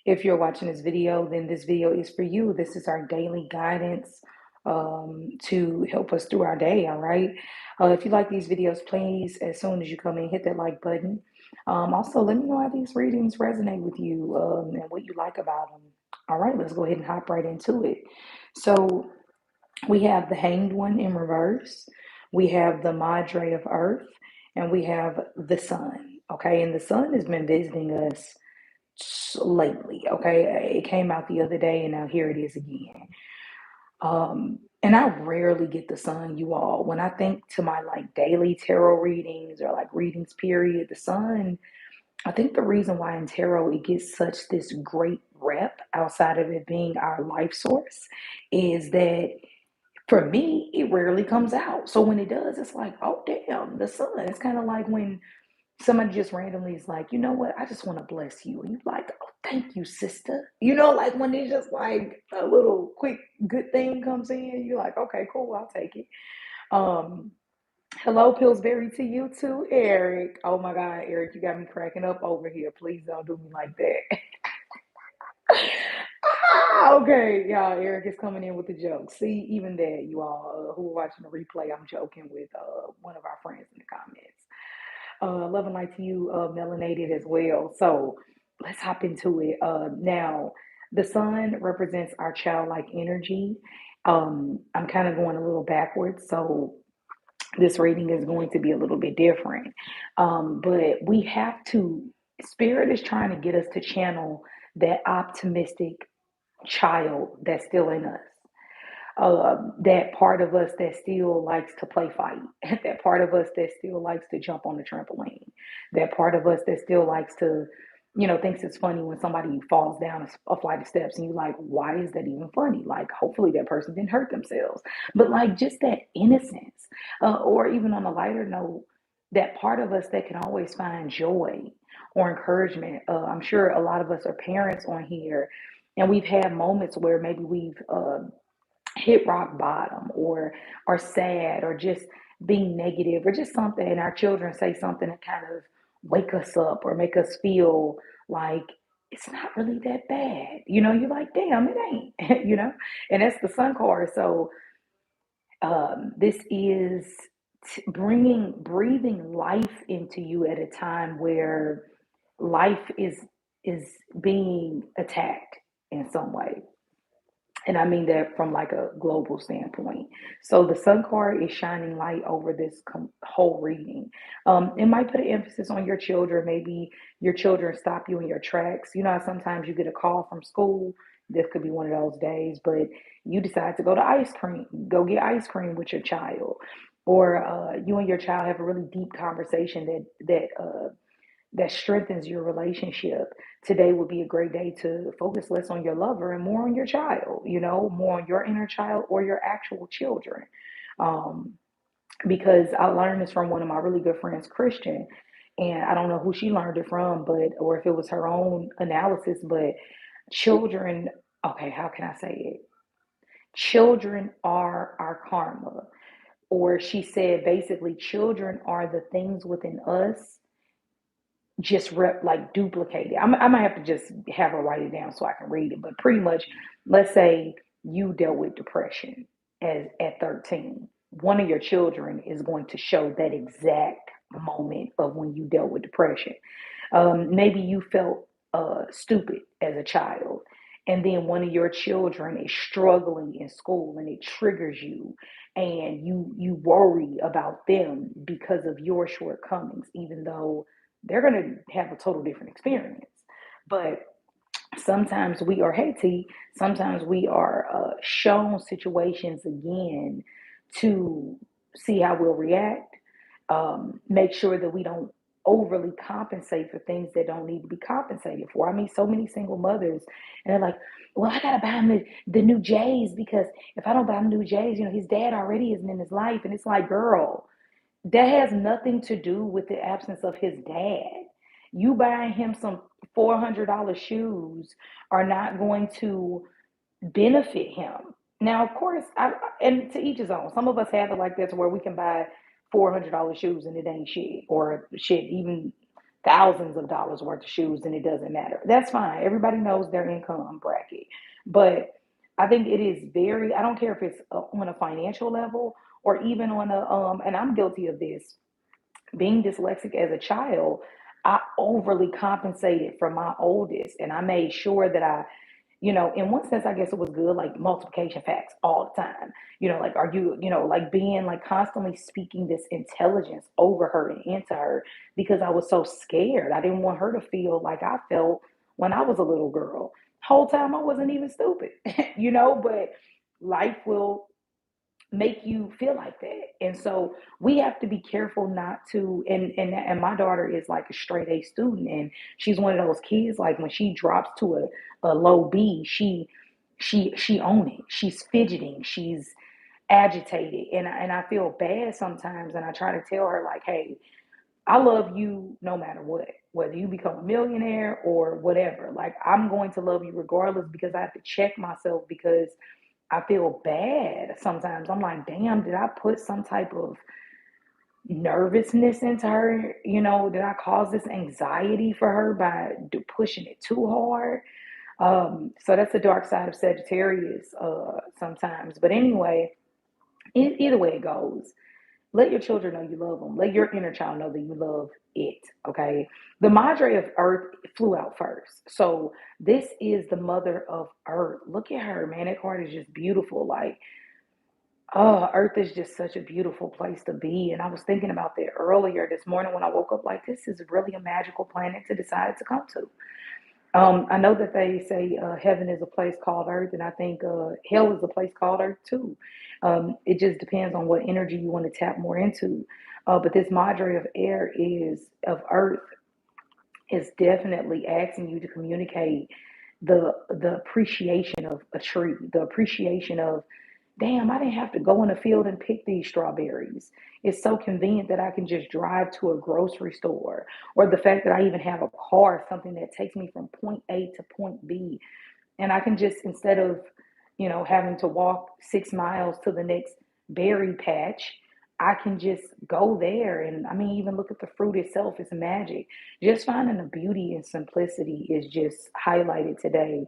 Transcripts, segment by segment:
If you're watching this video, then this video is for you. This is our daily guidance to help us through our day, all right? If you like these videos, please, as soon as you come in, hit that like button. Also, let me know how these readings resonate with you and what you like about them. All right, let's go ahead and hop right into it. So, we have the Hanged One in reverse, we have the Madre of Earth, and we have the Sun. Okay, and the Sun has been visiting us lately. Okay, it came out the other day, and now here it is again. And I rarely get the Sun, you all. When I think to my like daily tarot readings or like readings, period, the Sun. I think the reason why in tarot it gets such this great rep outside of it being our life source is that for me, it rarely comes out. So when it does, it's like, oh damn, the sun. It's kind of like when somebody just randomly is like, you know what, I just want to bless you. And you're like, oh, thank you, sister. Like when it's just like a little quick good thing comes in, you're like, okay, cool, I'll take it. Um, Hello, Pillsbury to you too, Eric. Oh my God, Eric, you got me cracking up over here. Please don't do me like that. Okay, y'all. Eric is coming in with the joke. See, even that, you all who are watching the replay, I'm joking with one of our friends in the comments. Love and light to you, melanated as well. So let's hop into it. Now, the sun represents our childlike energy. I'm kind of going a little backwards, so this reading is going to be a little bit different. But we have to, Spirit is trying to get us to channel that optimistic child that's still in us. That part of us that still likes to play fight, that part of us that still likes to jump on the trampoline, that part of us that still likes to, thinks it's funny when somebody falls down a flight of steps and you're like, why is that even funny? Like, hopefully that person didn't hurt themselves. But like just that innocence, or even on a lighter note, that part of us that can always find joy or encouragement. I'm sure a lot of us are parents on here, and we've had moments where maybe we've hit rock bottom or are sad or just being negative or just something, and our children say something to kind of wake us up or make us feel like it's not really that bad. You're like, damn, it ain't. And that's the sun card. So this is breathing life into you at a time where life is being attacked in some way, and I mean that from like a global standpoint. So the sun card is shining light over this whole reading. It might put an emphasis on your children. Maybe your children stop you in your tracks. You know how sometimes you get a call from school. This could be one of those days, but you decide to go get ice cream with your child, or you and your child have a really deep conversation that strengthens your relationship. Today would be a great day to focus less on your lover and more on your child, more on your inner child or your actual children. Um, because I learned this from one of my really good friends, Christian, and I don't know who she learned it from, or if it was her own analysis, but children, okay, how can I say it? Children are our karma. Or she said basically, children are the things within us just like duplicate it. I might have to just have her write it down so I can read it. But pretty much, let's say you dealt with depression as at 13. One of your children is going to show that exact moment of when you dealt with depression. Maybe you felt stupid as a child, and then one of your children is struggling in school, and it triggers you, and you worry about them because of your shortcomings, even though they're going to have a total different experience. But sometimes we are Haiti. Sometimes we are shown situations again to see how we'll react. Make sure that we don't overly compensate for things that don't need to be compensated for. I mean, so many single mothers, and they're like, "Well, I gotta buy him the new J's because if I don't buy him new J's, his dad already isn't in his life." And it's like, girl, that has nothing to do with the absence of his dad. You buying him some $400 shoes are not going to benefit him. Now, of course, and to each his own. Some of us have it like this where we can buy $400 shoes and it ain't shit, or shit, even thousands of dollars worth of shoes and it doesn't matter. That's fine. Everybody knows their income bracket. But I think it is very, I don't care if it's on a financial level or even on a, and I'm guilty of this, being dyslexic as a child, I overly compensated for my oldest, and I made sure that I, in one sense, I guess it was good, like multiplication facts all the time. Like, are you, like being like constantly speaking this intelligence over her and into her because I was so scared. I didn't want her to feel like I felt when I was a little girl. Whole time I wasn't even stupid, but life will make you feel like that. And so we have to be careful not to, and my daughter is like a straight A student, and she's one of those kids, like when she drops to a low B, she own it. She's fidgeting, she's agitated, and I feel bad sometimes, and I try to tell her like, hey, I love you no matter what, whether you become a millionaire or whatever. Like, I'm going to love you regardless, because I have to check myself, because I feel bad sometimes. I'm like, damn, did I put some type of nervousness into her? Did I cause this anxiety for her by pushing it too hard? So that's the dark side of Sagittarius sometimes. But anyway, either way it goes, let your children know you love them. Let your inner child know that you love it. Okay. The Madre of Earth flew out first. So this is the mother of Earth. Look at her, man. That card is just beautiful. Like, oh, Earth is just such a beautiful place to be. And I was thinking about that earlier this morning when I woke up. Like, this is really a magical planet to decide to come to. I know that they say heaven is a place called Earth, and I think hell is a place called Earth too. It just depends on what energy you want to tap more into. But this Madre of Air is of Earth is definitely asking you to communicate the appreciation of a tree, the appreciation of, damn, I didn't have to go in the field and pick these strawberries. It's so convenient that I can just drive to a grocery store, or the fact that I even have a car, something that takes me from point A to point B. And I can just, instead of, having to walk 6 miles to the next berry patch, I can just go there. And I mean, even look at the fruit itself, it's magic. Just finding the beauty and simplicity is just highlighted today,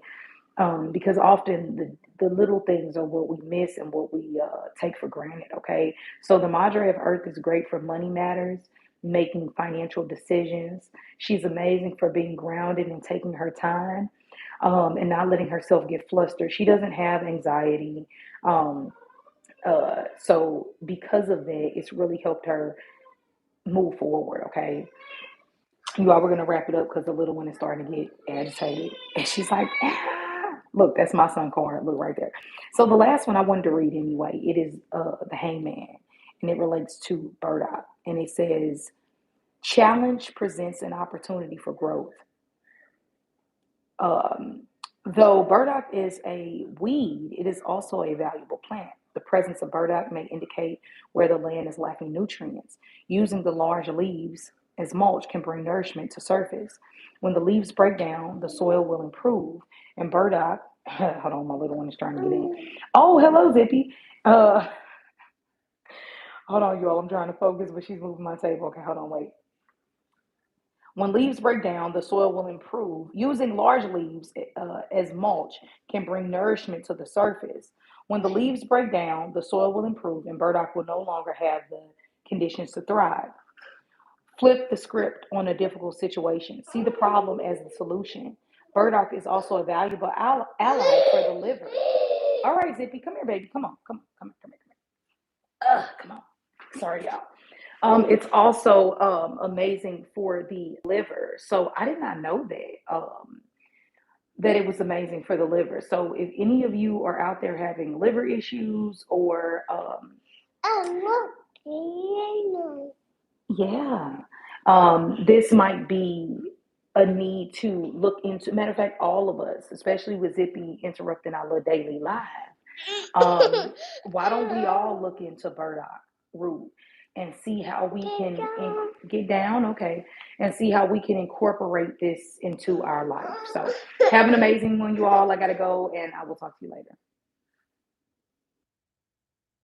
because often the little things are what we miss and what we take for granted. Okay, so the Madre of Earth is great for money matters, making financial decisions. She's amazing for being grounded and taking her time, and not letting herself get flustered. She doesn't have anxiety. Um, so because of that, it's really helped her move forward. Okay, you all, we're gonna wrap it up because the little one is starting to get agitated, and she's like, ah. Look, that's my son card. Look right there. So the last one I wanted to read anyway. It is the Hangman, and it relates to burdock, and it says, challenge presents an opportunity for growth. Um, though burdock is a weed, it is also a valuable plant. The presence of burdock may indicate where the land is lacking nutrients. Using the large leaves as mulch can bring nourishment to surface. When the leaves break down, the soil will improve. And burdock, hold on, my little one is trying to get in. Oh, hello, Zippy. Uh, hold on, you all. I'm trying to focus, but she's moving my table. Okay, hold on, wait. When leaves break down, the soil will improve. Using large leaves as mulch can bring nourishment to the surface. When the leaves break down, the soil will improve and burdock will no longer have the conditions to thrive. Flip the script on a difficult situation. See the problem as the solution. Burdock is also a valuable ally for the liver. All right, Zippy, come here, baby. Come on, come here, come on. Sorry, y'all. It's also amazing for the liver. So I did not know that it was amazing for the liver. So if any of you are out there having liver issues or yeah, this might be a need to look into. Matter of fact, all of us, especially with Zippy interrupting our little daily life, why don't we all look into burdock root and see how we can get down, okay, and see how we can incorporate this into our life. So have an amazing one, you all. I gotta go, and I will talk to you later.